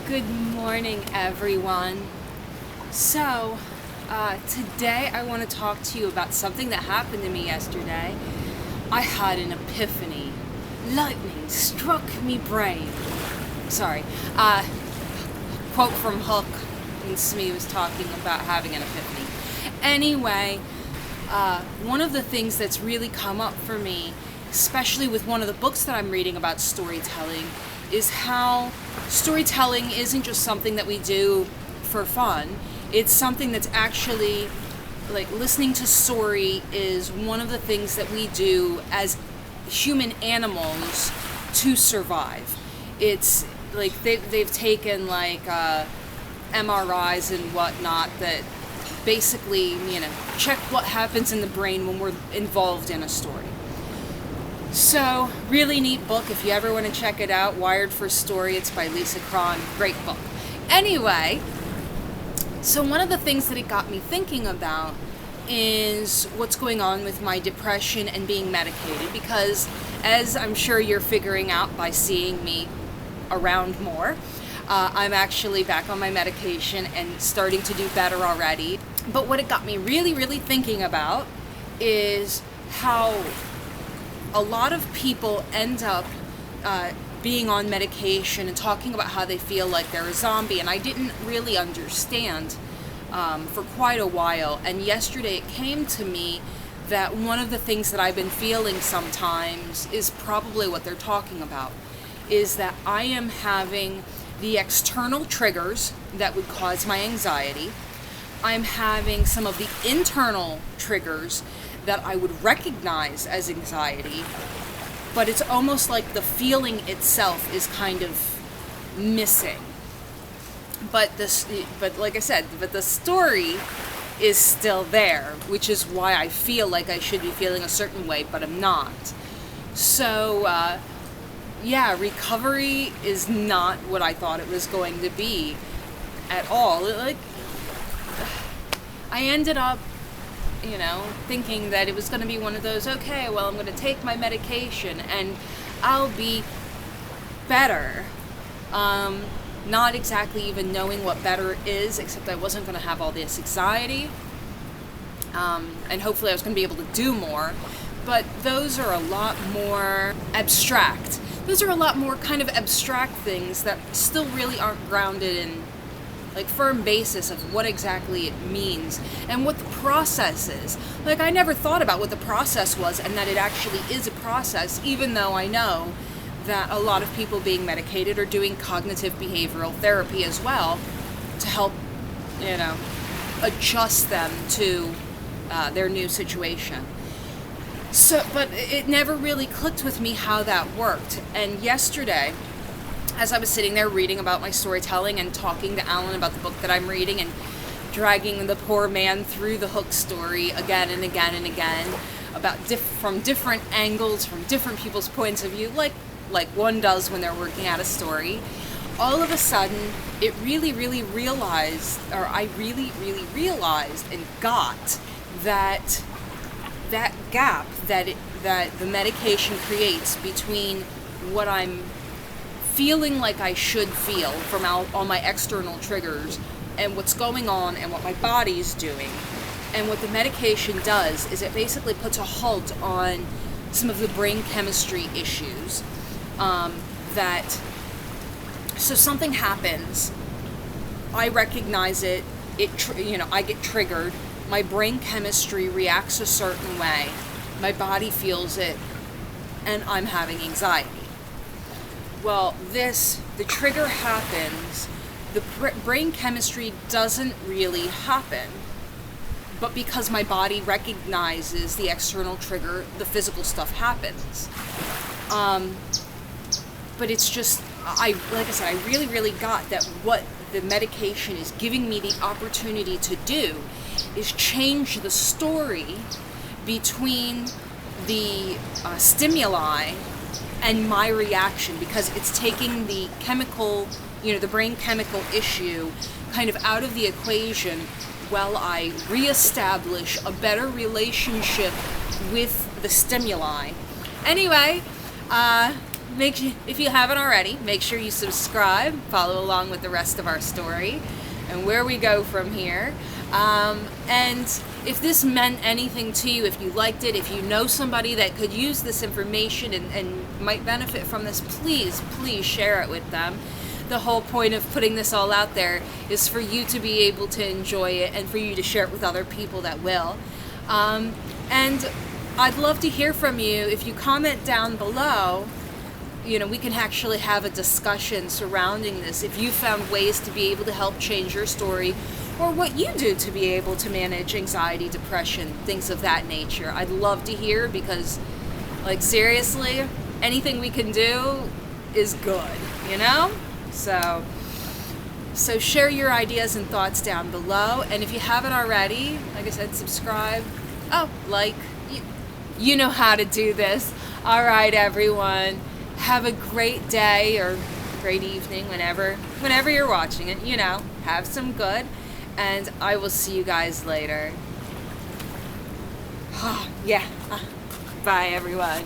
Good morning, everyone. So, today I want to talk to you about something that happened to me yesterday. I had an epiphany. Lightning struck me brain. Sorry. Quote from Hook when Smee was talking about having an epiphany. Anyway, one of the things that's really come up for me, especially with one of the books that I'm reading about storytelling, is how storytelling isn't just something that we do for fun. It's something that's actually, like, listening to story is one of the things that we do as human animals to survive. It's like they've taken like MRIs and whatnot that basically, check what happens in the brain when we're involved in a story. So, really neat book if you ever want to check it out. Wired for Story. It's by Lisa Cron. Great book. Anyway, so one of the things that it got me thinking about is what's going on with my depression and being medicated, because as I'm sure you're figuring out by seeing me around more, I'm actually back on my medication and starting to do better already. But what it got me really, really thinking about is how a lot of people end up being on medication and talking about how they feel like they're a zombie, and I didn't really understand for quite a while. And yesterday it came to me that one of the things that I've been feeling sometimes is probably what they're talking about, is that I am having the external triggers that would cause my anxiety. I'm having some of the internal triggers that I would recognize as anxiety, but it's almost like the feeling itself is kind of missing. But like I said, the story is still there, which is why I feel like I should be feeling a certain way, but I'm not. So, recovery is not what I thought it was going to be at all. I ended up thinking that it was going to be one of those, okay, well, I'm going to take my medication and I'll be better. Not exactly even knowing what better is, except I wasn't going to have all this anxiety. And hopefully I was going to be able to do more. But those are a lot more abstract. Those are a lot more kind of abstract things that still really aren't grounded in firm basis of what exactly it means and what the process is. I never thought about what the process was and that it actually is a process, even though I know that a lot of people being medicated are doing cognitive behavioral therapy as well to help, adjust them to their new situation. So, but it never really clicked with me how that worked. And yesterday, as I was sitting there reading about my storytelling and talking to Alan about the book that I'm reading and dragging the poor man through the Hook story again and again and again about from different angles, from different people's points of view, like one does when they're working out a story, all of a sudden I really, really realized and got that gap that the medication creates between what I'm feeling like I should feel from all my external triggers and what's going on and what my body's doing. And what the medication does is it basically puts a halt on some of the brain chemistry issues so something happens, I recognize it, I get triggered, my brain chemistry reacts a certain way, my body feels it, and I'm having anxiety. Well, the trigger happens, the brain chemistry doesn't really happen, but because my body recognizes the external trigger, the physical stuff happens. But it's just, like I said, I really, really got that what the medication is giving me the opportunity to do is change the story between the stimuli and my reaction, because it's taking the chemical, the brain chemical issue kind of out of the equation while I reestablish a better relationship with the stimuli. Anyway, if you haven't already, make sure you subscribe, follow along with the rest of our story and where we go from here. And if this meant anything to you, if you liked it, if you know somebody that could use this information and might benefit from this, please share it with them. The whole point of putting this all out there is for you to be able to enjoy it and for you to share it with other people that will. And I'd love to hear from you. If you comment down below, we can actually have a discussion surrounding this. If you found ways to be able to help change your story, or what you do to be able to manage anxiety, depression, things of that nature. I'd love to hear, because, seriously, anything we can do is good, So share your ideas and thoughts down below. And if you haven't already, like I said, subscribe. You know how to do this. All right, everyone. Have a great day or great evening whenever you're watching it. Have some good. And I will see you guys later. Yeah. Bye, everyone.